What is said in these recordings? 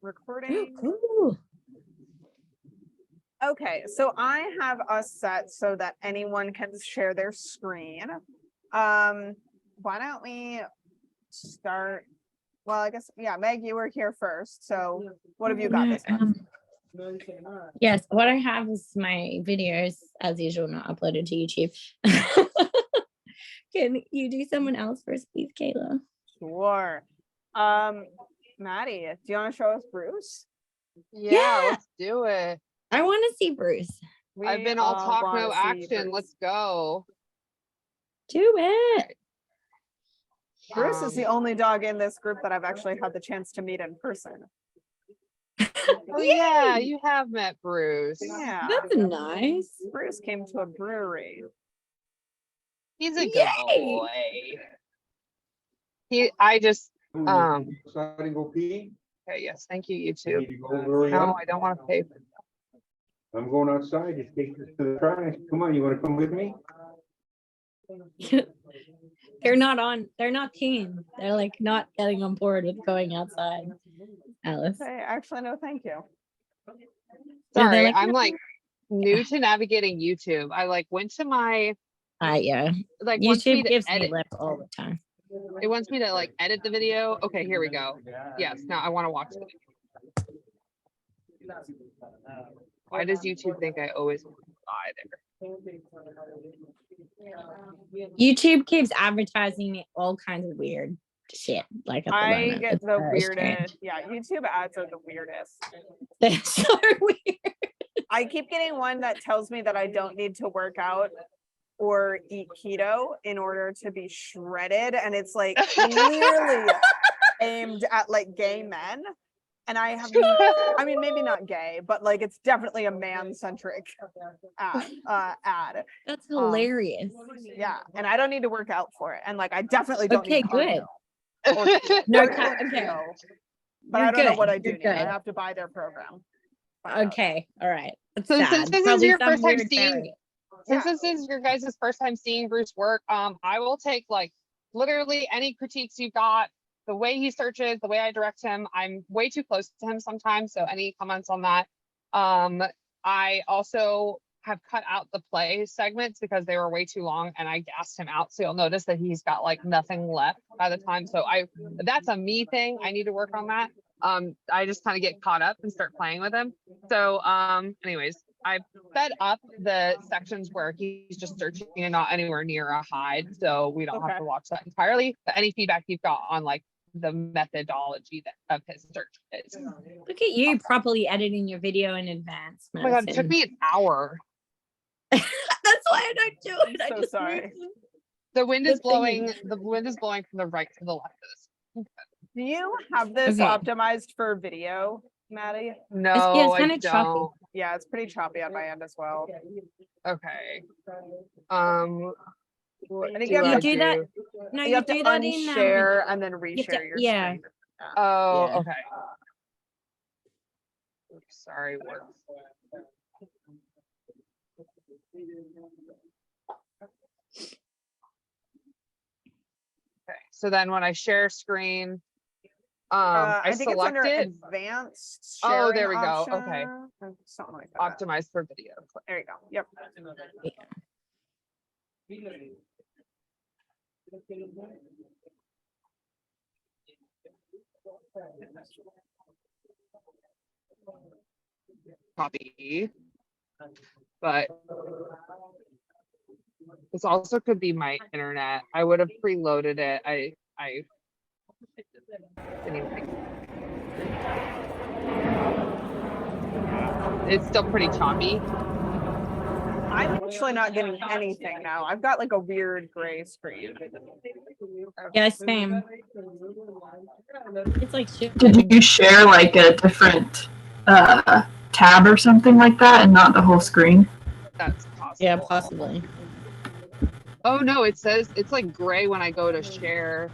recording. Ooh. Okay, so I have us set so that anyone can share their screen. Why don't we start? Well, I guess, yeah, Meg, you were here first. So what have you got this time? Yes, what I have is my videos, as usual, not uploaded to YouTube. Can you do someone else first, please, Kayla? Sure. Maddie, do you want to show us Bruce? Yeah, let's do it. I want to see Bruce. I've been all talk, no action. Let's go. Do it. Bruce is the only dog in this group that I've actually had the chance to meet in person. Oh yeah, you have met Bruce. Yeah, That's nice. Bruce came to a brewery. He's a good boy. I just Starting to go pee? okay, yes, thank you, YouTube. Need to go hurry No, up. I don't want to pay for I'm going outside. Just take this to the trash. Come on, you want to come with me? They're not keen. They're like not getting on board with going outside. Alice. Hey, actually, no, thank you. Sorry, like, I'm like new to navigating YouTube. I like went to my yeah. like wants me YouTube to gives me edit. lip all the time. It wants me to like edit the video. Okay, here we go. Yes, now I want to watch it. Why does YouTube think I always want to buy there? YouTube keeps advertising me all kinds of weird shit. Like at the I moment. get It's the very strange. weirdest. Yeah, YouTube ads are the weirdest. They're so weird. I keep getting one that tells me that I don't need to work out or eat keto in order to be shredded. And it's like clearly aimed at like gay men. And I have, I mean, maybe not gay, but like it's definitely a man-centric ad. That's hilarious. Yeah, and I don't need to work out for it. And like I definitely don't Okay, need cardio. No, Or okay. keto, but You're I don't know good. what I do You're need. I good. have to buy their program. Find out. Okay, all right. That's So sad. since this is Probably your some first time weird seeing, variant. since this is your guys' first time seeing Bruce work, I will take like literally any critiques you've got, the way he searches, the way I direct him. I'm way too close to him sometimes, so any comments on that. I also have cut out the play segments because they were way too long and I gassed him out. So you'll notice that he's got like nothing left by the time. So that's a me thing. I need to work on that. I just kind of get caught up and start playing with him. So anyways, I fed up the sections where he's just searching and not anywhere near a hide. So we don't have to watch that entirely. But any feedback you've got on like the methodology of his search is. Look at you properly editing your video in advance. Oh my God, it took me an hour. That's why I don't do it. I'm so sorry. The wind is blowing. The wind is blowing from the right to the left of this. Do you have this optimized for video, Maddie? No, it's kind I of choppy. don't. Yeah, it's pretty choppy on my end as well. Okay. What I think do you I have do that. No, You have to do that in unshare and then reshare your yeah. screen. Oh, Yeah. okay. Oops, sorry, work. Okay, so then when I share screen, I think it's select under it. advanced. Oh, there sharing we go. option, Okay. or something like that. Optimized for video. There you go. Yep. Copy. But this also could be my internet. I would have preloaded it. I didn't even think. It's still pretty choppy. I'm actually not getting anything now. I've got like a weird gray screen. Yeah, same. It's like shit. Did you share like a different tab or something like that and not the whole screen? That's possible. Yeah, possibly. Oh no, it says it's like gray when I go to share.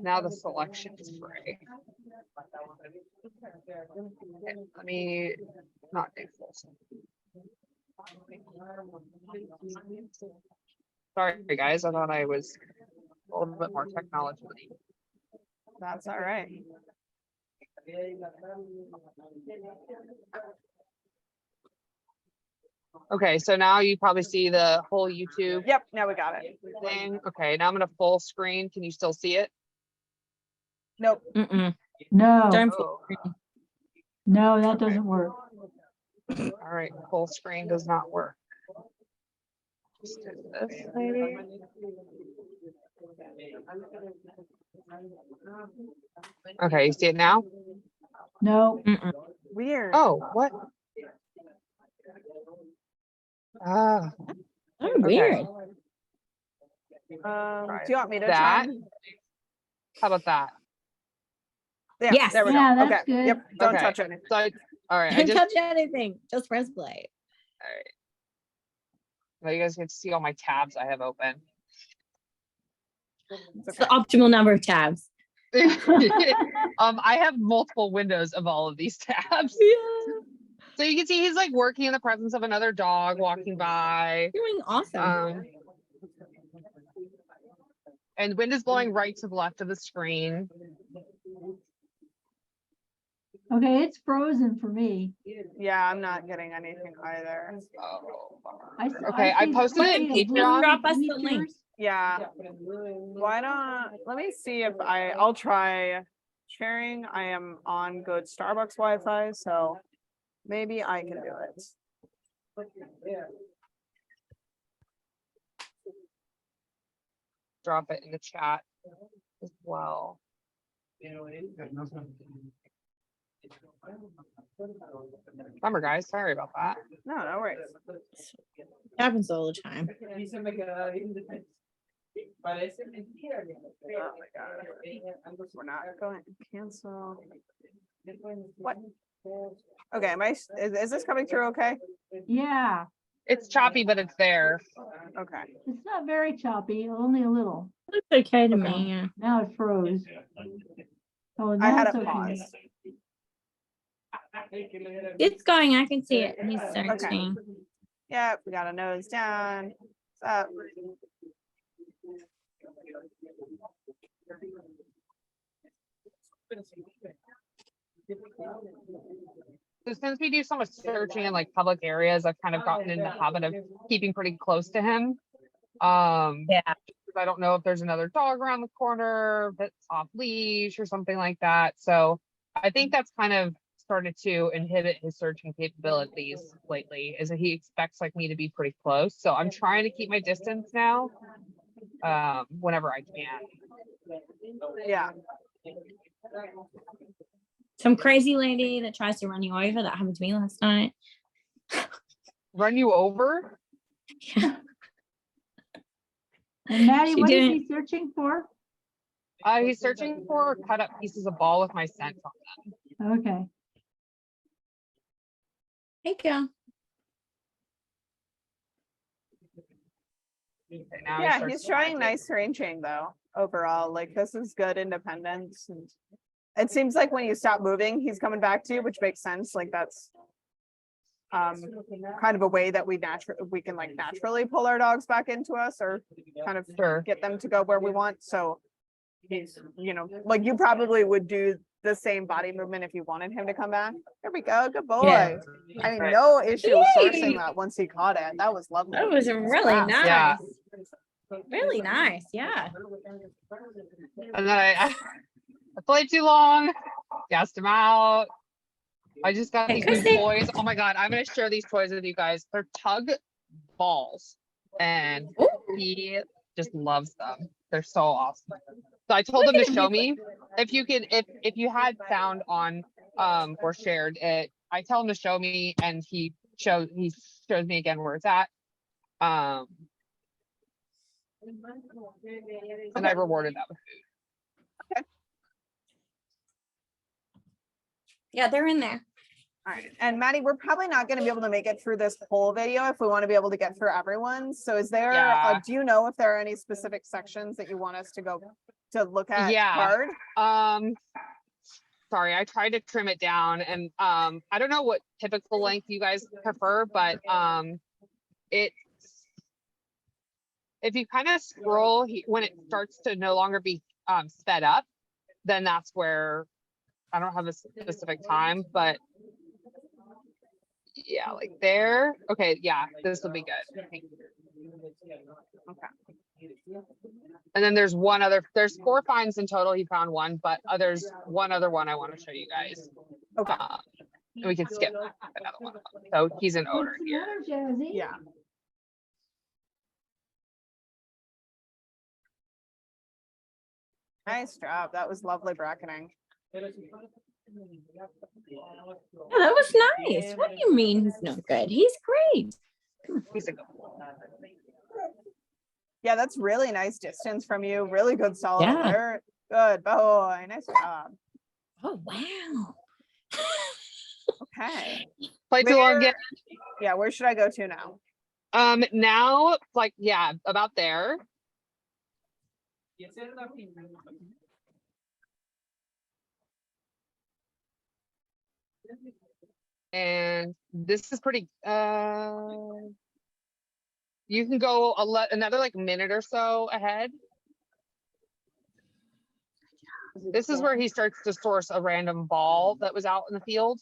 Now the selection is gray. Okay, let me not do full screen. Sorry guys, I thought I was a little bit more technology. That's all right. Okay, so now you probably see the whole YouTube Yep, now we got it. thing. Okay, now I'm gonna full screen. Can you still see it? Nope. No, Don't Oh, no, that doesn't work. all right, full screen does not work. Just do this, maybe. Okay, you see it now? No, Weird. Oh, what? Ah, Oh, weird. Do you want me to that. try? How about that? Yeah, Yes. there we Yeah, go. that's Okay. good. Yep. Don't Okay. touch it. So all right, I Don't just touch anything. Just press play. all right. Now you guys get to see all my tabs I have open. It's the optimal number of tabs. I have multiple windows of all of these tabs. Yeah. So you can see he's like working in the presence of another dog walking by. Doing awesome. And wind is blowing right to the left of the screen. okay, it's frozen for me. Yeah, I'm not getting anything either. Oh, bummer. I s- Okay, I see- posted it in see a blue Patreon. Drop us the features. link. Yeah. Why don't, let me see if I'll try sharing. I am on good Starbucks Wi-Fi, so maybe I can do it. Drop it in the chat as well. Bummer, guys. Sorry about that. No, no worries. Happens all the time. Oh my God. We're not going to cancel. What? Okay, am is this coming through okay? Yeah, It's choppy, but it's there. Okay. it's not very choppy, only a little. Looks okay to Okay. me. Yeah. Now it froze. Oh, I now had it's a okay. pause. It's going. I can see it. He's searching. Yep, we got a nose down. What's up? So since we do so much searching in like public areas, I've kind of gotten in the habit of keeping pretty close to him. Yeah. Because I don't know if there's another dog around the corner that's off leash or something like that. So I think that's kind of started to inhibit his searching capabilities lately, is that he expects like me to be pretty close. So I'm trying to keep my distance now, whenever I can. Yeah. Some crazy lady that tries to run you over. That happened to me last night. Run you over? Yeah. And Maddie, She what is didn't- he searching for? He's searching for cut up pieces of ball with my scent on them. Okay. Hey, girl. Okay, now he Yeah, starts he's to trying agitate. nice ranging though, overall. Like this is good independence. And it seems like when you stop moving, he's coming back to you, which makes sense. Like that's kind of a way that we can like naturally pull our dogs back into us or kind of Sure. get them to go where we want. So he's, you know, like you probably would do the same body movement if you wanted him to come back. There we go. Good boy. Yeah. I mean, no issue sourcing Yay. that once he caught it. That was lovely. That was really Wow. nice. Yeah. Really nice. Yeah. And then I played too long, gassed him out. I just got Hey, these new Chrissy. toys. Oh my God, I'm gonna share these toys with you guys. They're tug balls and Ooh. he just loves them. They're so awesome. So I told him to show me if you could, if you had sound on or shared it, I tell him to show me and he shows me again where it's at. And I rewarded that with food. Yeah, they're in there. All right, and Maddie, we're probably not going to be able to make it through this whole video if we want to be able to get through everyone. So is there, Yeah. do you know if there are any specific sections that you want us to go to look at Yeah. hard? Sorry, I tried to trim it down and I don't know what typical length you guys prefer, but it's if you kind of scroll when it starts to no longer be sped up, then that's where I don't have a specific time, but yeah, like there. Okay, yeah, this will be good. And then there's one other, there's 4 finds in total. He found one, but there's one other one I want to show you guys. Okay. And we can skip another one. So he's in odor What's the here. matter, Jazzy? Yeah. Nice job. That was lovely bracketing. Yeah, that was nice. What do you mean he's no good? He's great. He's a good one. Yeah, that's really nice distance from you. Really good solid Yeah. alert. Good boy. Nice job. Oh, wow. Okay. Play too long again. Yeah, where should I go to now? Now, like, yeah, about there. And this is pretty, you can go another like minute or so ahead. This is where he starts to source a random ball that was out in the field.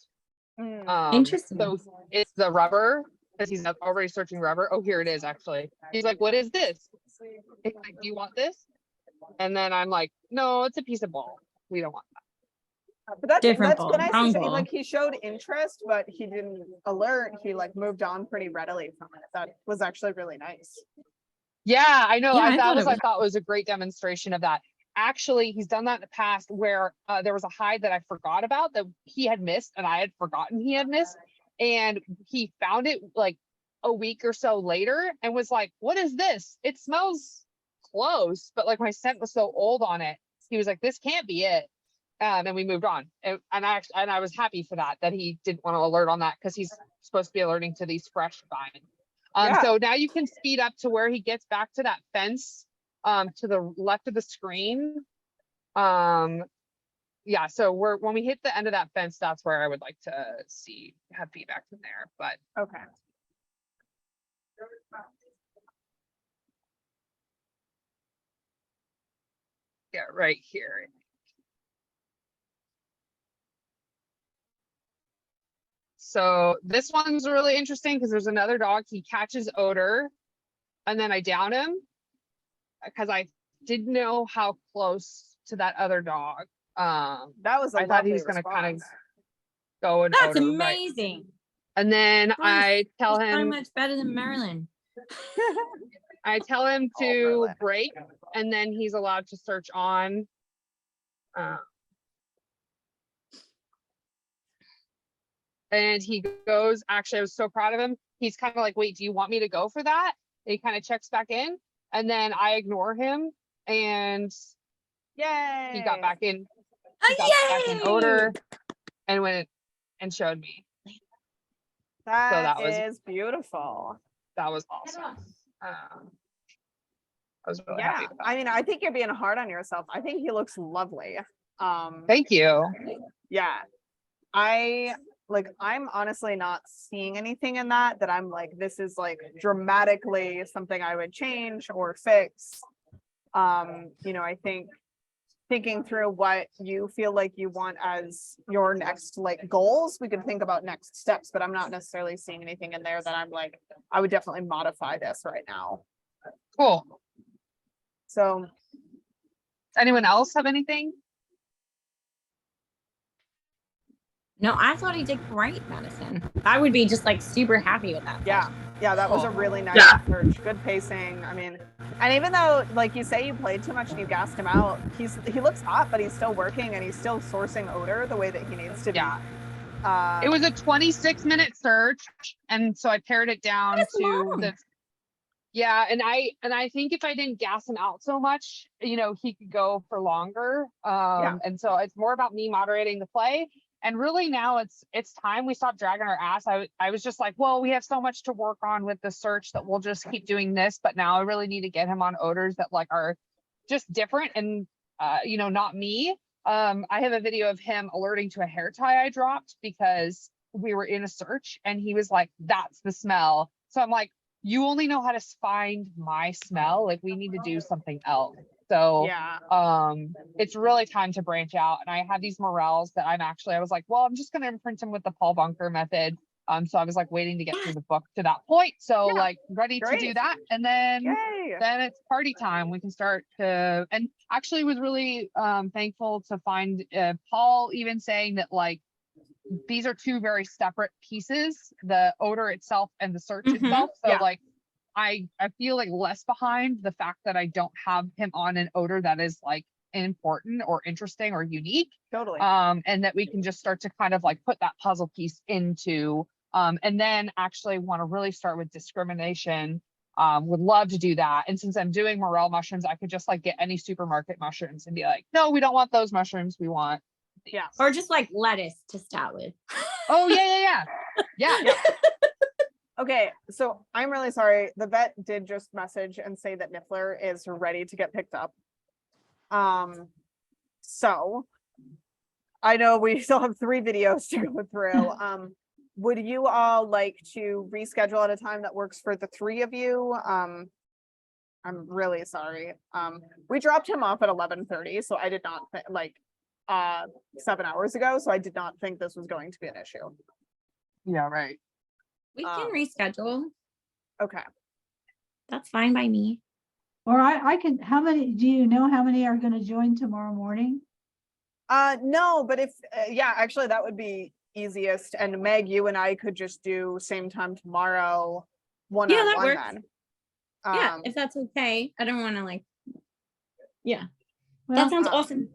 Interesting. So it's the rubber, because he's already searching rubber. Oh, here it is actually. He's like, what is this? He's like, do you want this? And then I'm like, no, it's a piece of ball. We don't want that. But that's Different that's ball, nice. wrong To see. ball. Like he showed interest, but he didn't alert. He like moved on pretty readily from it. That was actually really nice. Yeah, I know. Yeah, I that thought was, it was- I thought was a great demonstration of that. Actually, he's done that in the past where there was a hide that I forgot about that he had missed and I had forgotten he had missed. And he found it like a week or so later and was like, what is this? It smells close, but like my scent was so old on it. He was like, this can't be it. And we moved on. And I was happy for that he didn't want to alert on that because he's supposed to be alerting to these fresh finds. Yeah. So now you can speed up to where he gets back to that fence to the left of the screen. Yeah, so when we hit the end of that fence, that's where I would like to have feedback from there. But Okay. yeah, right here. So this one's really interesting because there's another dog. He catches odor and then I down him because I didn't know how close to that other dog. That was a I thought he lovely was going to kind of response. go and That's odor, right? amazing. And then I tell He's so him, much better than Maryland. I tell him Oh, to Merlin. break, and then he's allowed to search on. And he goes, actually, I was so proud of him. He's kind of like, wait, do you want me to go for that? And he kind of checks back in, and then I ignore him, and Yay. he got back in. Oh, He got back in yay! odor, and went and showed me. That was- is beautiful. That was awesome. I was really Yeah. happy with that. I mean, I think you're being hard on yourself. I think he looks lovely. Thank you. Yeah. I'm honestly not seeing anything in that I'm like, this is like dramatically something I would change or fix. I think thinking through what you feel like you want as your next like goals, we could think about next steps, but I'm not necessarily seeing anything in there that I'm like, I would definitely modify this right now. Cool. So Anyone else have anything? No, I thought he did great, Madison. I would be just like super happy with that. yeah, that was a Cool. really nice Yeah. search. Good pacing. I mean, and even though like you say you played too much and you gassed him out, he looks hot, but he's still working and he's still sourcing odor the way that he needs to be. Yeah. It was a 26-minute search, and so I pared it down That's to long. the. Yeah, and I think if I didn't gas him out so much, he could go for longer. And so it's more about me moderating the play. And really now it's time we stop dragging our ass. I was just like, well, we have so much to work on with the search that we'll just keep doing this. But now I really need to get him on odors that like are just different and not me. I have a video of him alerting to a hair tie I dropped because we were in a search and he was like, that's the smell. So I'm like, you only know how to find my smell. Like we need to do something else. So Yeah. it's really time to branch out. And I have these morels that I was like, well, I'm just going to imprint them with the Paul Bunker method. So I was like waiting to get through the book to that point. So Yeah, like ready to do great. that. And then Yay. it's party time. We can start to, and actually was really thankful to find Paul even saying that like these are two very separate pieces, the odor itself and the search Mhm. itself. So Yeah. like I feel like less behind the fact that I don't have him on an odor that is like important or interesting or unique. Totally. And that we can just start to kind of like put that puzzle piece into and then actually want to really start with discrimination. Would love to do that. And since I'm doing morel mushrooms, I could just like get any supermarket mushrooms and be like, no, we don't want those mushrooms. We want Yeah. Or just like lettuce to start with. oh yeah. Okay, so I'm really sorry. The vet did just message and say that Niffler is ready to get picked up. So I know we still have 3 videos to go through. Would you all like to reschedule at a time that works for the 3 of you? I'm really sorry. We dropped him off at 11:30, so I did not like 7 hours ago, so I did not think this was going to be an issue. Yeah, right. We can reschedule. Okay. That's fine by me. Or I can, how many, do you know how many are gonna join tomorrow morning? No, but if yeah, actually that would be easiest. And Meg, you and I could just do same time tomorrow, one Yeah, on that one works. then. Yeah, if that's okay. I don't want to like. Yeah, Well, that sounds awesome.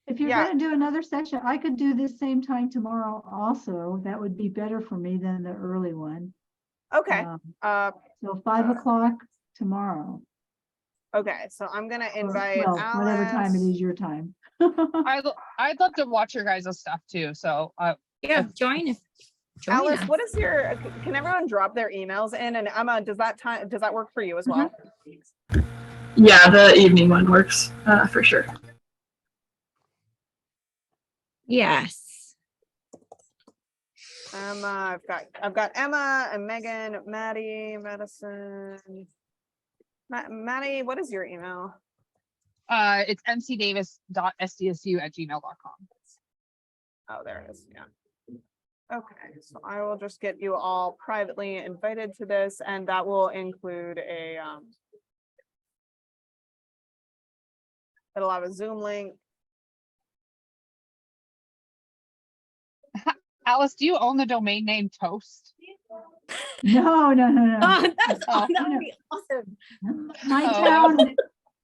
if you're yeah. gonna do another session, I could do this same time tomorrow also. That would be better for me than the early one. Okay. So 5 o'clock tomorrow. Okay, so I'm gonna Or, invite well, whatever time it Alice. is your time. I'd love to watch your guys' stuff too. So Yeah, join Alice, us. what is your, can everyone drop their emails in? And Emma, does that work for you as well? Yeah, the evening one works for sure. Yes. Emma, I've got Emma and Megan, Maddie, Madison. Maddie, what is your email? it's mcdavis.sdsu@gmail.com. Oh, there it is. Yeah. Okay, so I will just get you all privately invited to this, and that will include a it'll have a Zoom link. Alice, do you own the domain name Toast? No. Oh, that no. would be awesome. My Oh. town,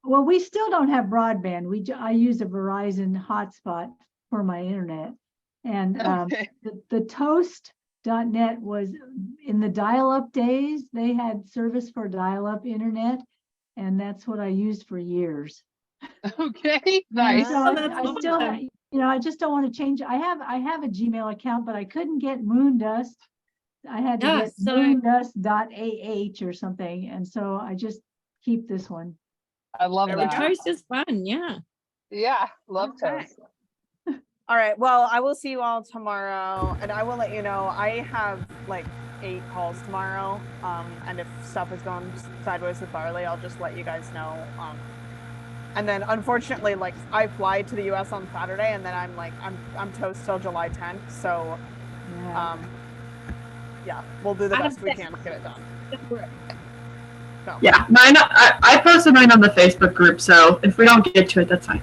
well, we still don't have broadband. I use a Verizon hotspot for my internet. And Okay. the toast.net was in the dial-up days, they had service for dial-up internet. And that's what I used for years. Okay, And nice. so that's I still, awesome. I just don't want to change. I have a Gmail account, but I couldn't get Moondust. I had to Oh, get so- moondust.ah or something. And so I just keep this one. I love There we The that. go. toast is fun. Yeah. Yeah, love Okay. Toast. All right, well, I will see you all tomorrow, and I will let you know. I have like 8 calls tomorrow, and if stuff is going sideways with Barley, I'll just let you guys know. And then unfortunately, like I fly to the US on Saturday, and then I'm toast till July 10th. So Yeah. yeah, we'll do the Out of best we six. can to get it done. So, Yeah, mine. I posted mine on the Facebook group, so if we don't get to it, that's fine.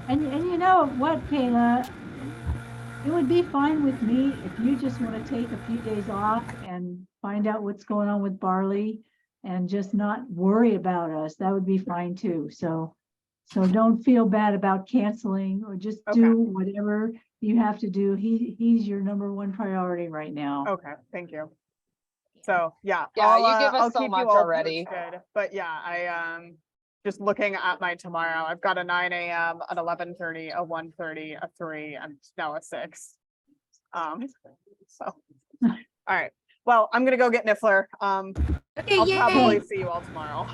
And you know what, Kayla? It would be fine with me if you just want to take a few days off and find out what's going on with Barley and just not worry about us. That would be fine too. So don't feel bad about canceling or just do whatever you have to do. He's your #1 priority right now. okay, thank you. So yeah, Yeah, you give us I'll so keep much you all already. posted. But yeah, I just looking at my tomorrow, I've got a 9 a.m., an 11:30, a 1:30, a 3, and now a 6. So all right. Well, I'm gonna go get Niffler. Okay. I'll Yay. probably see you all tomorrow.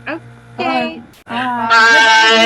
Okay. Bye. Bye.